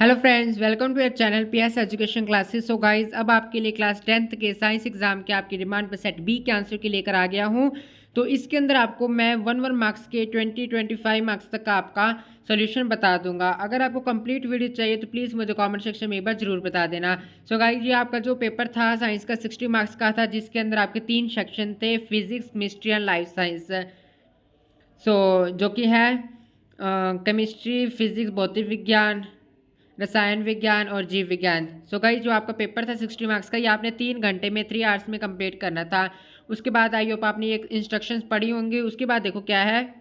Hello friends, welcome to your channel PS education classes. So guys, अब आपके लिए class 10th के science exam के आपकी डिमांड पर सेट बी के आंसर के लेकर आ गया हूं। तो इसके अंदर आपको मैं 1 मार्क्स के 25 मार्क्स तक का आपका सोल्यूशन बता दूंगा। अगर आपको कंप्लीट वीडियो चाहिए तो प्लीज़ मुझे कमेंट सेक्शन में एक बार जरूर बता देना। सो गाइस, ये आपका जो पेपर था साइंस का 60 मार्क्स का था, जिसके अंदर आपके 3 सेक्शन थे, physics, chemistry and life science. जो कि है केमिस्ट्री, फिजिक्स, भौतिक विज्ञान, रसायन विज्ञान और जीव विज्ञान। सो गाइस, जो आपका पेपर था 60 मार्क्स का, ये आपने 3 घंटे में 3 आवर्स में कंप्लीट करना था। उसके बाद आई होप आपने एक इंस्ट्रक्शंस पढ़ी होंगी। उसके बाद देखो क्या है,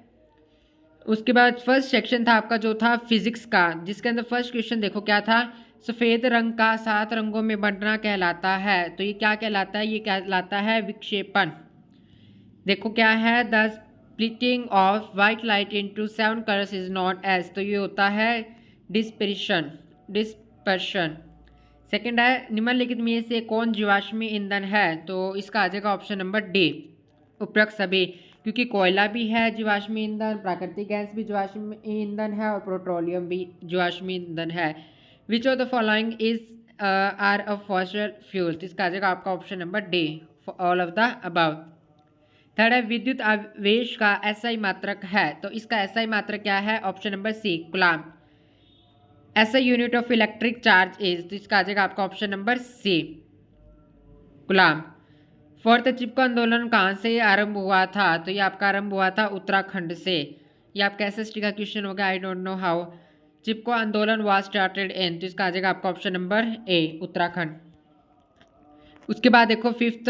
उसके बाद फर्स्ट सेक्शन था आपका जो था फिजिक्स का, जिसके अंदर फर्स्ट क्वेश्चन देखो क्या था। सफ़ेद रंग का 7 रंगों में बंटना कहलाता है। तो ये क्या कहलाता है? ये कहलाता है विक्षेपण। देखो क्या है, the splitting of white light into 7 colours is not as. तो ये होता है डिस्पर्शन। सेकंड है, निम्नलिखित में से कौन जीवाश्मी ईंधन है? तो इसका आ जाएगा ऑप्शन नंबर डी, उपरोक्त सभी। क्योंकि कोयला भी है जीवाश्मी ईंधन, प्राकृतिक गैस भी जीवाश्मी ईंधन है और पेट्रोलियम भी जीवाश्मी ईंधन है। Which of the following is are a fossil fuel? तो इसका आ जाएगा आपका option number D, all of the above. Third है, विद्युत आवेश का एसआई मात्रक है। तो इसका एसआई मात्रक क्या है? Option number C, coulomb. SI unit of electric charge is. तो इसका आ जाएगा आपका option number C, coulomb. Fourth, Chipko Andolan कहाँ से आरंभ हुआ था? तो ये आपका आरंभ हुआ था उत्तराखंड से। ये आपका एसएसटी का क्वेश्चन होगा, आई डोंट नो हाउ। चिपको आंदोलन वाज स्टार्टेड इन। तो इसका आ जाएगा आपका ऑप्शन नंबर ए, उत्तराखंड। उसके बाद देखो फिफ्थ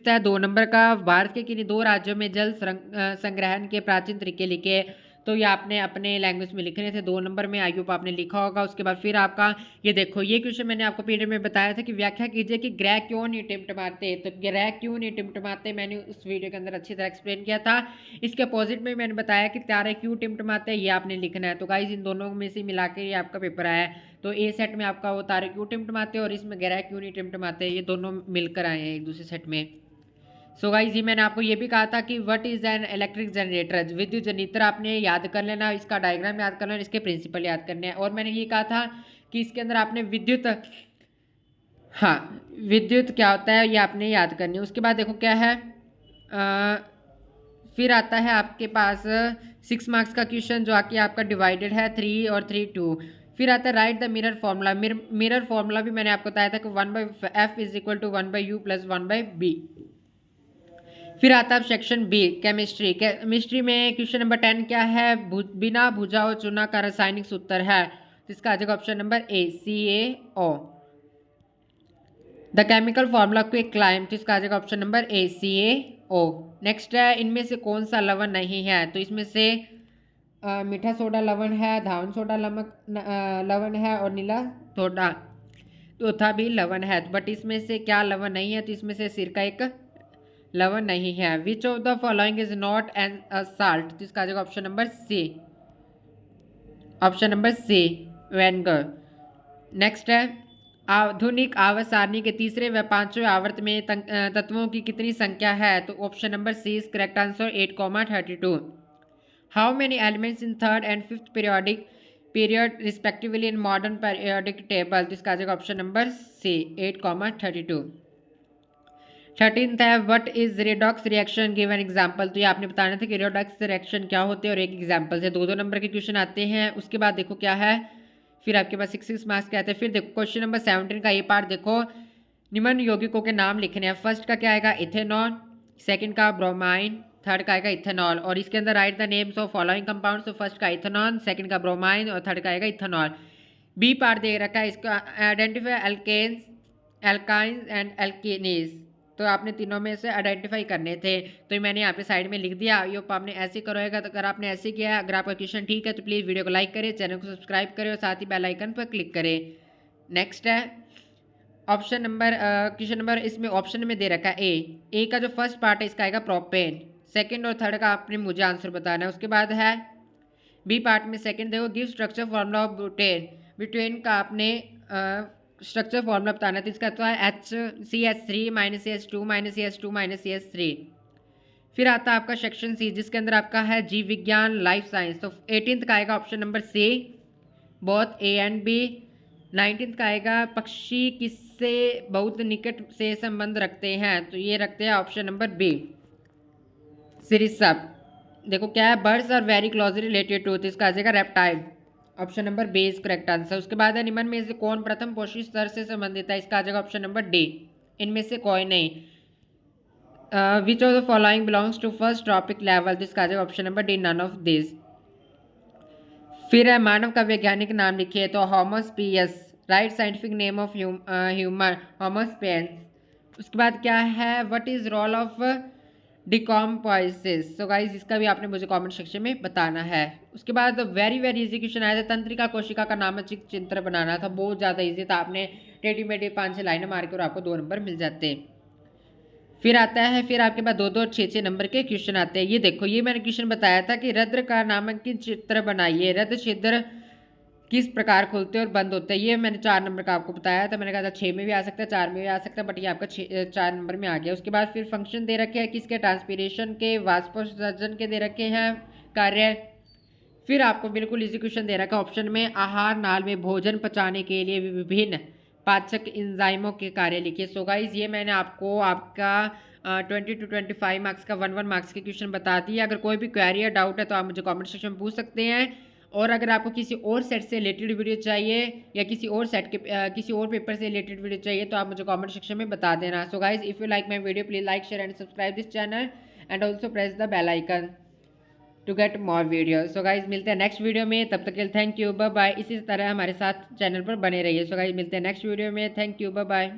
है 2 नंबर का, भारत के किन्हीं 2 राज्यों में जल संग्रहण के प्राचीन तरीके लिखे। तो ये आपने अपने लैंग्वेज में लिखने थे। 2 नंबर में आई होप आपने लिखा होगा। उसके बाद फिर आपका ये देखो, ये क्वेश्चन मैंने आपको पीरियड में बताया था कि व्याख्या कीजिए कि ग्रह क्यों नहीं टिमट मारते। तो ग्रह क्यों नहीं टिमट मारते मैंने उस वीडियो के अंदर अच्छी तरह एक्सप्लेन किया था। इसके अपोजिट में मैंने बताया कि तारे क्यों टिमट मारते हैं, ये आपने लिखना है। तो गाइज, इन दोनों में से मिला के ये आपका पेपर आया है। तो ए सेट में आपका वो तारे क्यों टिमटमाते और इसमें ग्रह क्यों नहीं टिमटमाते, ये दोनों मिलकर आए हैं एक दूसरे सेट में। सो गाइस, ये मैंने आपको ये भी कहा था कि what is an electric generator? विद्युत जनरेटर आपने याद कर लेना, इसका डायग्राम याद कर लेना, इसके प्रिंसिपल याद करने हैं। और मैंने ये कहा था कि इसके अंदर आपने विद्युत क्या होता है ये आपने याद करनी है। उसके बाद देखो क्या है, फिर आता है आपके पास 6 मार्क्स का क्वेश्चन, जो आके आपका डिवाइडेड है 3 और 3 2। फिर आता है right the mirror formula. Mirror formula भी मैंने आपको बताया था कि 1/f is equal to 1/u plus 1/b। फिर आता है सेक्शन बी, केमिस्ट्री में क्वेश्चन नंबर 10 क्या है? बिना भुजा और चूना का रासायनिक सूत्र है। तो इसका आ जाएगा option number A, CaO। The chemical formula quick climb. तो इसका आ जाएगा option number A, CaO। Next है, इनमें से कौन सा लवण नहीं है? तो इसमें से मीठा सोडा लवण है, धावन सोडा लवण है और नीला सोडा चौथा भी लवण है। बट इसमें से क्या लवण नहीं है? तो इसमें से सिरका एक लवण नहीं है। Which of the following is not an salt? तो इसका आ जाएगा ऑप्शन नंबर सी, वेनगर। नेक्स्ट है, आधुनिक आवर्त सारणी के तीसरे व पांचवें आवर्त में तत्वों की कितनी संख्या है? तो option number C is correct answer, 8,32। How many elements in third and fifth period respectively in modern periodic table? तो इसका आ जाएगा ऑप्शन नंबर सी, 8,32। 13th है, what is redox reaction, give an example. तो ये आपने बताना था कि रेडॉक्स रिएक्शन क्या होते हैं और एक एग्जाम्पल से 2 नंबर के क्वेश्चन आते हैं। उसके बाद देखो क्या है, फिर आपके पास 6 मार्क्स के आते हैं। फिर देखो क्वेश्चन नंबर 17 का ये पार्ट देखो, निम्न यौगिकों के नाम लिखने हैं। फर्स्ट का क्या आएगा? इथेनॉल। सेकंड का ब्रोमाइन। थर्ड का आएगा इथेनॉल। और इसके अंदर right the names of following compounds. तो फर्स्ट का इथेनॉल, सेकंड का ब्रोमाइन और थर्ड का आएगा इथेनॉल। बी पार्ट दे रखा है, इसका आइडेंटिफाई एल्केन्स, एल्काइंस एंड एल्केनीज। तो आपने तीनों में से आइडेंटिफाई करने थे। तो मैंने यहाँ पे साइड में लिख दिया। ये आपने ऐसे करोगे। तो अगर आपने ऐसे किया, अगर आपका क्वेश्चन ठीक है तो प्लीज़ वीडियो को लाइक करें, चैनल को सब्सक्राइब करें और साथ ही बेल आइकन पर क्लिक करें। नेक्स्ट है ऑप्शन नंबर क्वेश्चन नंबर, इसमें ऑप्शन में दे रखा है ए का जो फर्स्ट पार्ट है इसका आएगा प्रोपेन। सेकंड और थर्ड का आपने मुझे आंसर बताना है। उसके बाद है बी पार्ट में सेकंड देखो, give structure formula of butane. Butane का आपने स्ट्रक्चर फॉर्मूला बताना है। तो इसका तो है HCH3 -CH2 -CH2 -CH3। फिर आता है आपका सेक्शन सी, जिसके अंदर आपका है जीव विज्ञान, लाइफ साइंस। तो 18th का आएगा option number C, both A and B. 19th का आएगा पक्षी किससे बहुत निकट से संबंध रखते हैं, तो ये रखते हैं ऑप्शन नंबर बी सिरिसप। देखो क्या है, birds are very closely related to, इसका आ जाएगा reptile. Option number B is correct answer. उसके बाद है निम्न में से कौन प्रथम पोषी स्तर से संबंधित है, इसका आ जाएगा ऑप्शन नंबर डी इनमें से कोई नहीं। Which of the following belongs to first trophic level, इसका आ जाएगा option number D none of this. फिर है मानव का वैज्ञानिक नाम लिखिए, तो Homo sapiens, right scientific name of human Homo sapiens. उसके बाद क्या है, what is role of decomposers, so guys इसका भी आपने मुझे कमेंट सेक्शन में बताना है। उसके बाद वेरी वेरी इजी क्वेश्चन आया था, तंत्रिका कोशिका का नामचित्र चित्र बनाना था, बहुत ज़्यादा इजी था, आपने टेढ़ी मेढ़ी 5-6 लाइनें मार के और आपको 2 नंबर मिल जाते। फिर आता है, फिर आपके पास 2-2 6-6 नंबर के क्वेश्चन आते हैं। ये देखो, ये मैंने क्वेश्चन बताया था कि रद्र का नामांकित चित्र बनाइए, रद्र छिद्र किस प्रकार खुलते हैं और बंद होते हैं। ये मैंने 4 नंबर का आपको बताया था, मैंने कहा था 6 में भी आ सकता है, 4 में भी आ सकता है, बट ये आपका 4 नंबर में आ गया। उसके बाद फिर फंक्शन दे रखे हैं किसके, ट्रांसपीरेशन के, वाष्पोत्सर्जन के दे रखे हैं कार्य। फिर आपको बिल्कुल इजी क्वेश्चन दे रखा है ऑप्शन में, आहार नाल में भोजन पचाने के लिए विभिन्न पाचक एंजाइमों के कार्य लिखिए। सो गाइस ये मैंने आपको आपका 20 to 25 मार्क्स का 1-1 मार्क्स के क्वेश्चन बता दिए। अगर कोई भी क्वेरी या डाउट है तो आप मुझे कमेंट सेक्शन में पूछ सकते हैं, और अगर आपको किसी और सेट से रिलेटेड वीडियो चाहिए या किसी और सेट के किसी और पेपर से रिलेटेड वीडियो चाहिए तो आप मुझे कमेंट सेक्शन में बता देना। So guys if you like my video please like share and subscribe this channel and also press the bell icon to get more video. So guys मिलते हैं नेक्स्ट वीडियो में, तब तक के लिए थैंक यू, बाय बाय। इसी तरह हमारे साथ चैनल पर बने रहिए। सो गाइज मिलते हैं नेक्स्ट वीडियो में, थैंक यू, बाय बाय।